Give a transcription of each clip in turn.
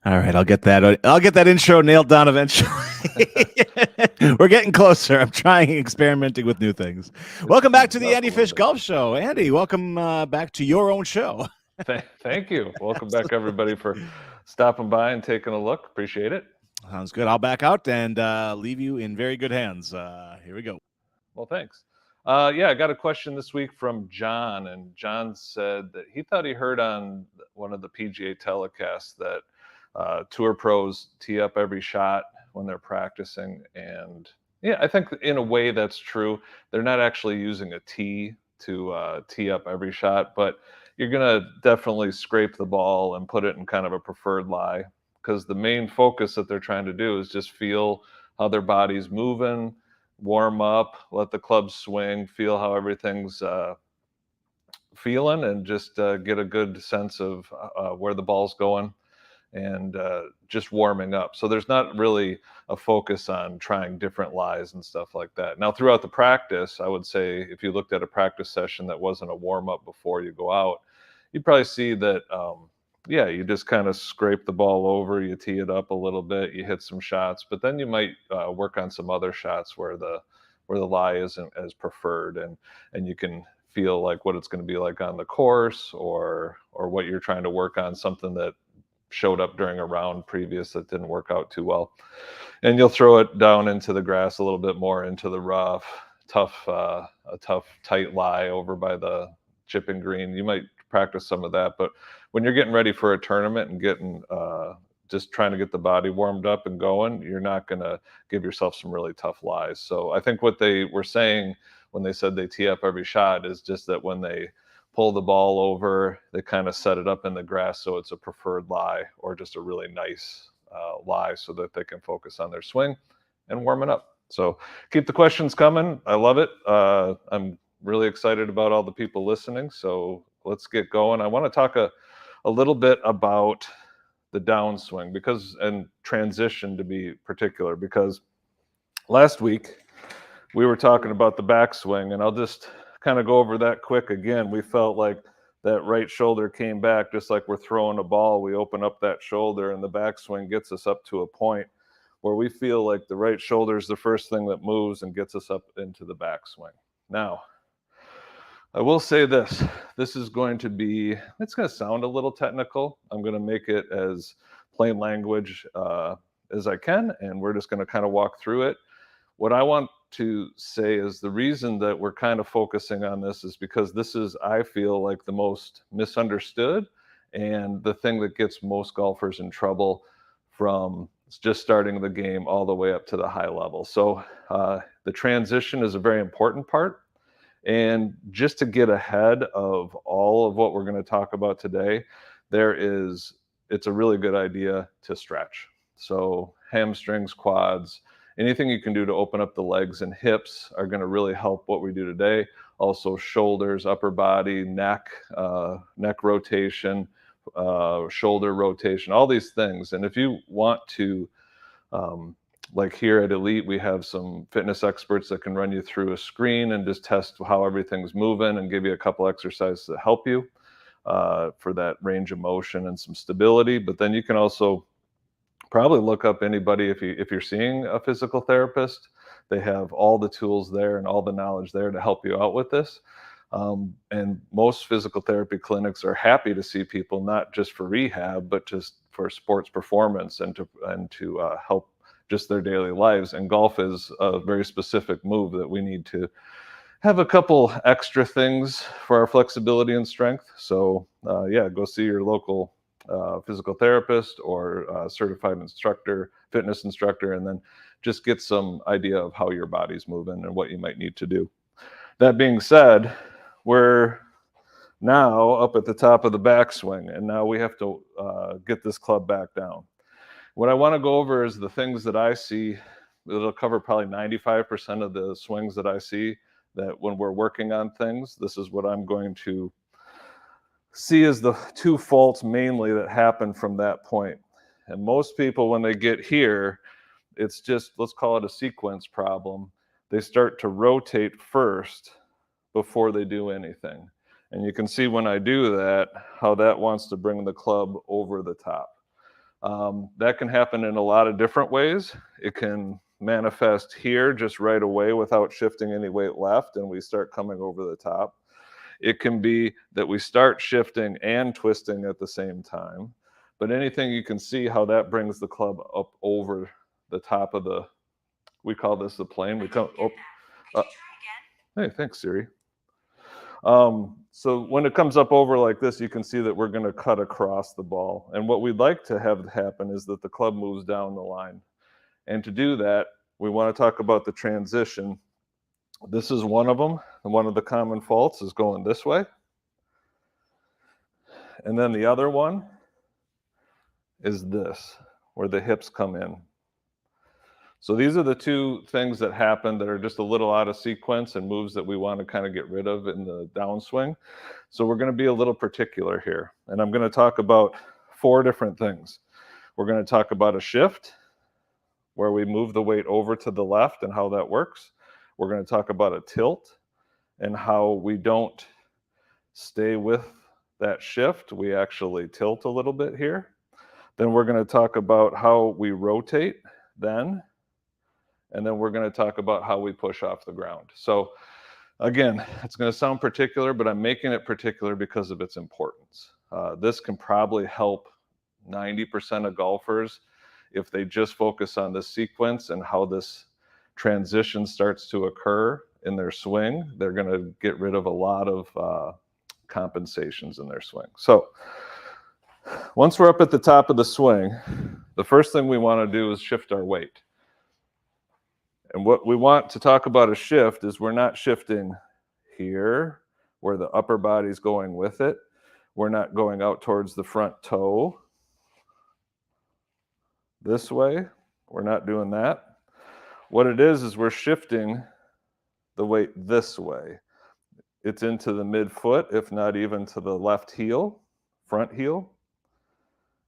All right, I'll get that. I'll get that intro nailed down eventually. We're getting closer. I'm trying experimenting with new things. Welcome back to the Andy Fish Golf Show. Andy, welcome back to your own show. Thank you. Welcome back, everybody, for stopping by and taking a look. Appreciate it. Sounds good. I'll back out and leave you in very good hands. Here we go. Well, thanks. I got a question this week from John, and John said that he thought he heard on one of the PGA telecasts that tour pros tee up every shot when they're practicing. And yeah, I think in a way that's true. They're not actually using a tee to tee up every shot, but you're going to definitely scrape the ball and put it in kind of a preferred lie, because the main focus that they're trying to do is just feel how their body's moving, warm up, let the club swing, feel how everything's feeling, and just get a good sense of where the ball's going, and just warming up. So there's not really a focus on trying different lies and stuff like that. Now, throughout the practice, I would say if you looked at a practice session that wasn't a warm up before you go out, you'd probably see that you just kind of scrape the ball over, you tee it up a little bit, you hit some shots, but then you might work on some other shots where the lie isn't as preferred, and you can feel like what it's going to be like on the course, or what you're trying to work on, something that showed up during a round previous that didn't work out too well. And you'll throw it down into the grass a little bit more, into the rough, a tough, tight lie over by the chipping green. You might practice some of that, but when you're getting ready for a tournament and getting just trying to get the body warmed up and going, you're not going to give yourself some really tough lies. So I think what they were saying when they said they tee up every shot is just that when they pull the ball over, they kind of set it up in the grass so it's a preferred lie, or just a really nice lie, so that they can focus on their swing and warm it up. So keep the questions coming. I love it. I'm really excited about all the people listening. So let's get going. I want to talk a little bit about the downswing, and transition to be particular, because last week we were talking about the backswing, and I'll just kind of go over that quick again. We felt like that right shoulder came back, just like we're throwing a ball. We open up that shoulder, and the backswing gets us up to a point where we feel like the right shoulder is the first thing that moves and gets us up into the backswing. Now, I will say this is going to sound a little technical. I'm going to make it as plain language as I can, and we're just going to kind of walk through it. What I want to say is the reason that we're kind of focusing on this is because this is, I feel like, the most misunderstood, and the thing that gets most golfers in trouble from just starting the game all the way up to the high level. So the transition is a very important part. And just to get ahead of all of what we're going to talk about today, it's a really good idea to stretch. So hamstrings, quads, anything you can do to open up the legs and hips are going to really help what we do today. Also shoulders, upper body, neck rotation, shoulder rotation, all these things. And if you want to, like here at Elite, we have some fitness experts that can run you through a screen and just test how everything's moving and give you a couple exercises that help you for that range of motion and some stability. But then you can also probably look up anybody, if you're seeing a physical therapist. They have all the tools there and all the knowledge there to help you out with this. And most physical therapy clinics are happy to see people, not just for rehab, but just for sports performance and to help just their daily lives. And golf is a very specific move that we need to have a couple extra things for our flexibility and strength. So go see your local physical therapist or certified instructor, fitness instructor, and then just get some idea of how your body's moving and what you might need to do. That being said, we're now up at the top of the backswing, and now we have to get this club back down. What I want to go over is the things that I see. It'll cover probably 95% of the swings that I see, that when we're working on things, this is what I'm going to see as the two faults mainly that happen from that point. And most people, when they get here, it's just, let's call it a sequence problem. They start to rotate first before they do anything. And you can see when I do that, how that wants to bring the club over the top. That can happen in a lot of different ways. It can manifest here just right away without shifting any weight left, and we start coming over the top. It can be that we start shifting and twisting at the same time. But anything, you can see how that brings the club up over the top of the, we call this the plane. We come, hey, thanks, Siri. So when it comes up over like this, you can see that we're going to cut across the ball. And what we'd like to have happen is that the club moves down the line. And to do that, we want to talk about the transition. This is one of them. And one of the common faults is going this way. And then the other one is this, where the hips come in. So these are the two things that happen that are just a little out of sequence and moves that we want to kind of get rid of in the downswing. So we're going to be a little particular here. And I'm going to talk about 4 different things. We're going to talk about a shift, where we move the weight over to the left and how that works. We're going to talk about a tilt and how we don't stay with that shift. We actually tilt a little bit here. Then we're going to talk about how we rotate then. And then we're going to talk about how we push off the ground. So again, it's going to sound particular, but I'm making it particular because of its importance. This can probably help 90% of golfers if they just focus on this sequence and how this transition starts to occur in their swing. They're going to get rid of a lot of compensations in their swing. So once we're up at the top of the swing, the first thing we want to do is shift our weight. And what we want to talk about a shift is we're not shifting here where the upper body's going with it. We're not going out towards the front toe this way. We're not doing that. What it is we're shifting the weight this way. It's into the midfoot, if not even to the left heel, front heel.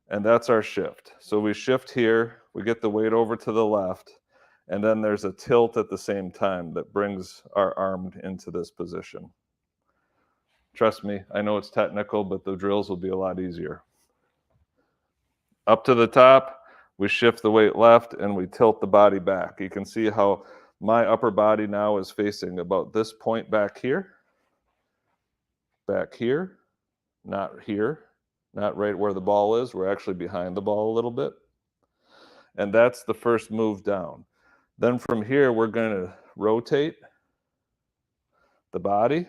And that's our shift. So we shift here, we get the weight over to the left, and then there's a tilt at the same time that brings our arm into this position. Trust me, I know it's technical, but the drills will be a lot easier. Up to the top, we shift the weight left and we tilt the body back. You can see how my upper body now is facing about this point back here, not here, not right where the ball is. We're actually behind the ball a little bit. And that's the first move down. Then from here, we're going to rotate the body,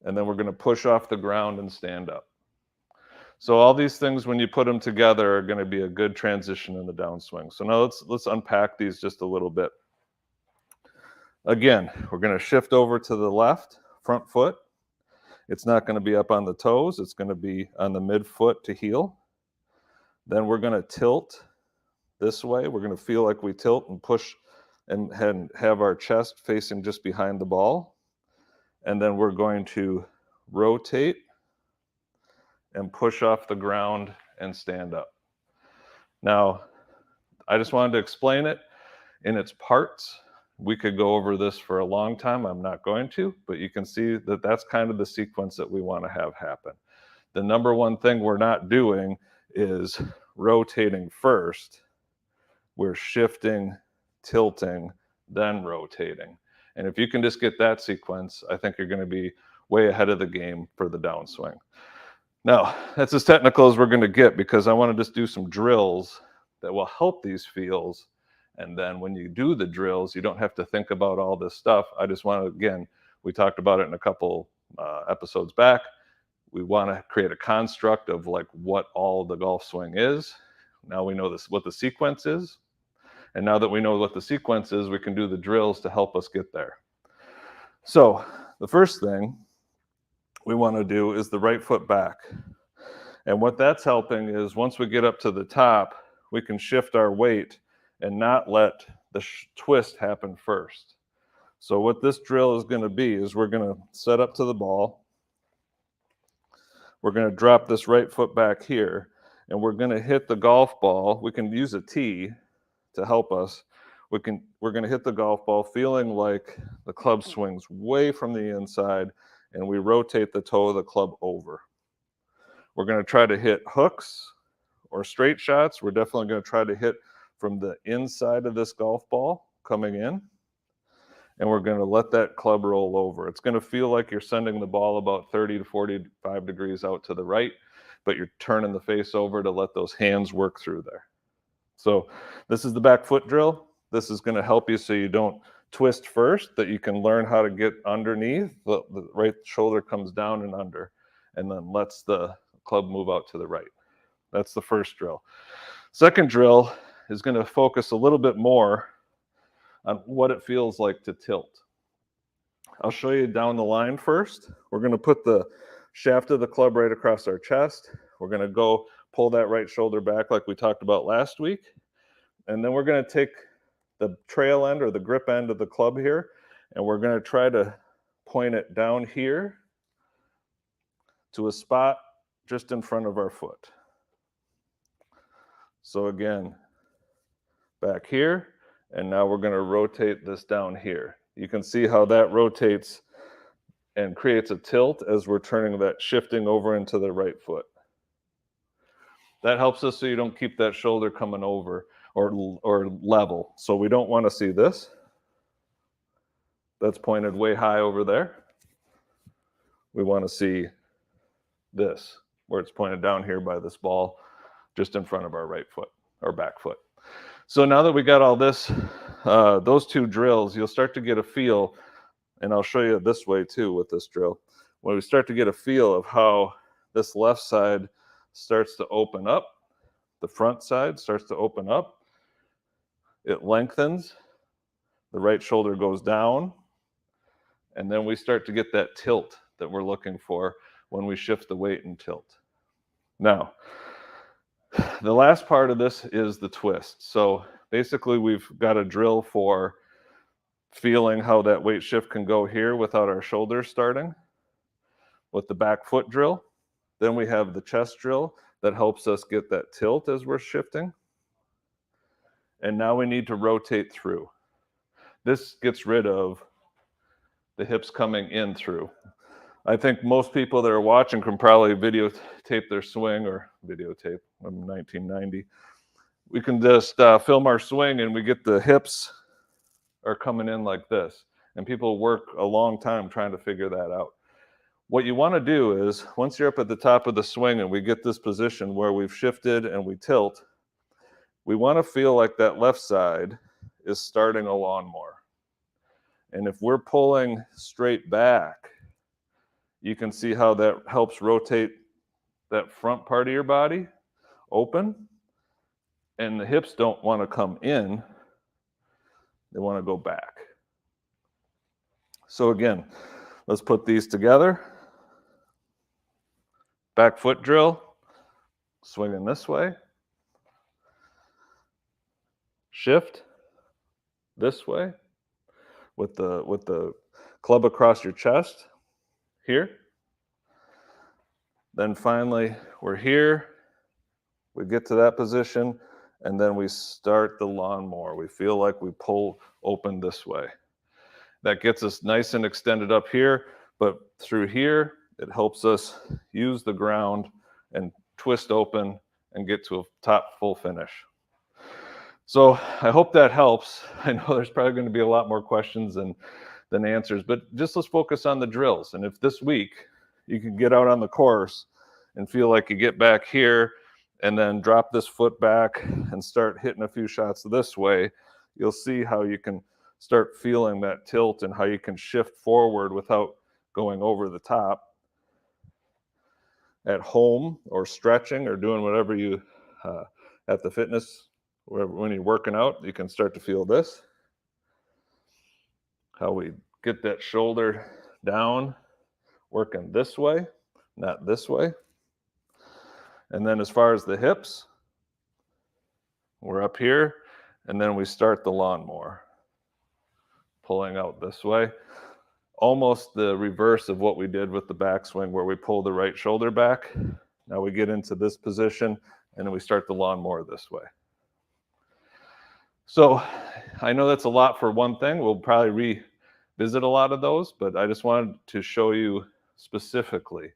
and then we're going to push off the ground and stand up. So all these things, when you put them together, are going to be a good transition in the downswing. So now let's unpack these just a little bit. Again, we're going to shift over to the left, front foot. It's not going to be up on the toes. It's going to be on the midfoot to heel. Then we're going to tilt this way. We're going to feel like we tilt and push and have our chest facing just behind the ball. And then we're going to rotate and push off the ground and stand up. Now, I just wanted to explain it in its parts. We could go over this for a long time. I'm not going to, but you can see that that's kind of the sequence that we want to have happen. The number one thing we're not doing is rotating first. We're shifting, tilting, then rotating. And if you can just get that sequence, I think you're going to be way ahead of the game for the downswing. Now, that's as technical as we're going to get, because I want to just do some drills that will help these feels. And then when you do the drills, you don't have to think about all this stuff. I just want to, again, we talked about it in a couple episodes back. We want to create a construct of like what all the golf swing is. Now we know this, what the sequence is. And now that we know what the sequence is, we can do the drills to help us get there. So the first thing we want to do is the right foot back. And what that's helping is once we get up to the top, we can shift our weight and not let the twist happen first. So what this drill is going to be is we're going to set up to the ball. We're going to drop this right foot back here, and we're going to hit the golf ball. We can use a tee to help us. We're going to hit the golf ball feeling like the club swings way from the inside, and we rotate the toe of the club over. We're going to try to hit hooks or straight shots, we're definitely going to try to hit from the inside of this golf ball coming in. And we're going to let that club roll over. It's going to feel like you're sending the ball about 30 to 45 degrees out to the right, but you're turning the face over to let those hands work through there. So this is the back foot drill. This is going to help you so you don't twist first, that you can learn how to get underneath. The right shoulder comes down and under, and then lets the club move out to the right. That's the first drill. Second drill is going to focus a little bit more on what it feels like to tilt. I'll show you down the line first. We're going to put the shaft of the club right across our chest. We're going to go pull that right shoulder back like we talked about last week. And then we're going to take the trail end or the grip end of the club here, and we're going to try to point it down here to a spot just in front of our foot. So again, back here. And now we're going to rotate this down here. You can see how that rotates and creates a tilt as we're turning that, shifting over into the right foot. That helps us so you don't keep that shoulder coming over or level. So we don't want to see this. That's pointed way high over there. We want to see this, where it's pointed down here by this ball, just in front of our right foot or back foot. So now that we got all this, those two drills, you'll start to get a feel, and I'll show you this way too with this drill. When we start to get a feel of how this left side starts to open up, the front side starts to open up, it lengthens, the right shoulder goes down, and then we start to get that tilt that we're looking for when we shift the weight and tilt. Now, the last part of this is the twist. So basically we've got a drill for feeling how that weight shift can go here without our shoulders starting with the back foot drill. Then we have the chest drill that helps us get that tilt as we're shifting. And now we need to rotate through. This gets rid of the hips coming in through. I think most people that are watching can probably videotape their swing, or videotape, I'm 1990. We can just film our swing and we get the hips are coming in like this. And people work a long time trying to figure that out. What you want to do is, once you're up at the top of the swing and we get this position where we've shifted and we tilt, we want to feel like that left side is starting a lawnmower. And if we're pulling straight back, you can see how that helps rotate that front part of your body open, and the hips don't want to come in, they want to go back. So again, let's put these together. Back foot drill, swinging this way. Shift this way with the club across your chest. Here. Then finally, we're here. We get to that position, and then we start the lawnmower. We feel like we pull open this way. That gets us nice and extended up here, but through here, it helps us use the ground and twist open and get to a top full finish. So I hope that helps. I know there's probably going to be a lot more questions than answers, but just let's focus on the drills. And if this week you can get out on the course and feel like you get back here and then drop this foot back and start hitting a few shots this way, you'll see how you can start feeling that tilt and how you can shift forward without going over the top. At home or stretching or doing whatever you at the fitness, when you're working out, you can start to feel this. How we get that shoulder down, working this way, not this way. And then as far as the hips, we're up here, and then we start the lawnmower, pulling out this way. Almost the reverse of what we did with the backswing, where we pull the right shoulder back. Now we get into this position, and then we start the lawnmower this way. So I know that's a lot for one thing. We'll probably revisit a lot of those, but I just wanted to show you specifically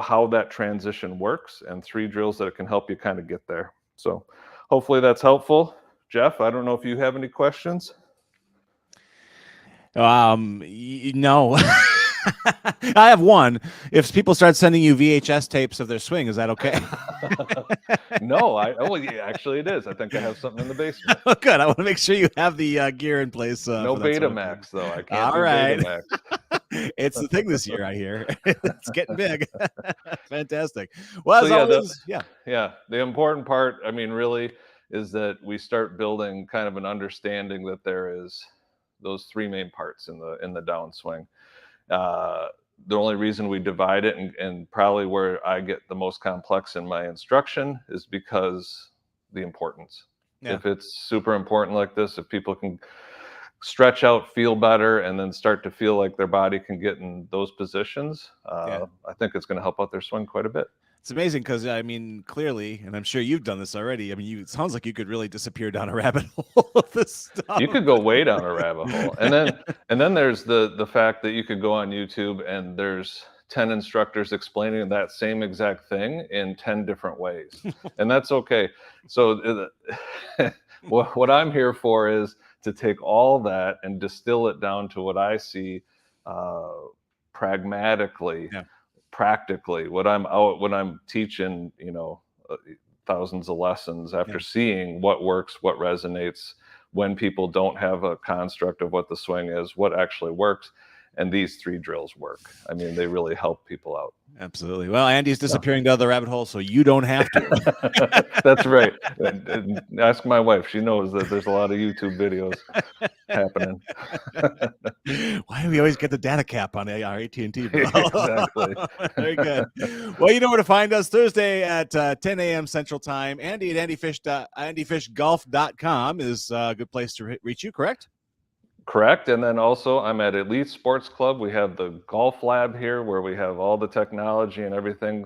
how that transition works, and 3 drills that can help you kind of get there. So hopefully that's helpful. Jeff, I don't know if you have any questions. No. I have one. If people start sending you VHS tapes of their swing, is that okay? No, actually it is. I think I have something in the basement. Oh, good. I want to make sure you have the gear in place. No for that sort of Betamax thing. though. I can't All do right. Betamax. It's the thing this year, I hear. It's getting big. Fantastic. Well, So, as yeah, always, Yeah, the important part, I mean, really, is that we start building kind of an understanding that there is those 3 main parts in the downswing. The only reason we divide it, and probably where I get the most complex in my instruction, is because the importance. Yeah. If it's super important like this, if people can stretch out, feel better, and then start to feel like their body can get in those positions, I think it's going to help out their swing quite a bit. It's amazing because, I mean, clearly, and I'm sure you've done this already. I mean, it sounds like you could really disappear down a rabbit hole of this stuff. You could go way down a rabbit hole. And then there's the fact that you could go on YouTube and there's 10 instructors explaining that same exact thing in 10 different ways. And that's okay. So what I'm here for is to take all that and distill it down to what I see pragmatically. Yeah. Practically, when I'm teaching, thousands of lessons, after seeing what works, what resonates, when people don't have a construct of what the swing is, what actually works. And these 3 drills work. I mean, they really help people out. Absolutely. Well, Andy's disappearing down the rabbit hole, so you don't have to. That's right. And ask my wife. She knows that there's a lot of YouTube videos happening. Why do we always get the data cap on our AT&T? Exactly. Very good. Well, you know where to find us Thursday at 10 a.m. Central Time. Andy at andyfishgolf.com is a good place to reach you, correct? Correct. And then also I'm at Elite Sports Club. We have the golf lab here where we have all the technology and everything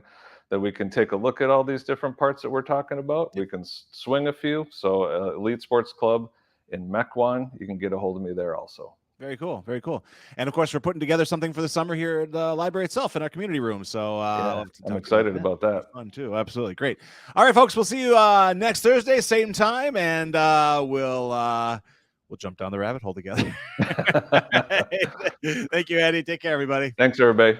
that we can take a look at all these different parts that we're talking about. We can swing a few. So Elite Sports Club in Mequon, you can get a hold of me there also. Very cool. Very cool. And of course, we're putting together something for the summer here at the library itself in our community room. So I'm excited about that. Fun too. Absolutely. Great. All right, folks, we'll see you next Thursday, same time. And we'll jump down the rabbit hole together. Thank you, Andy. Take care, everybody. Thanks, everybody.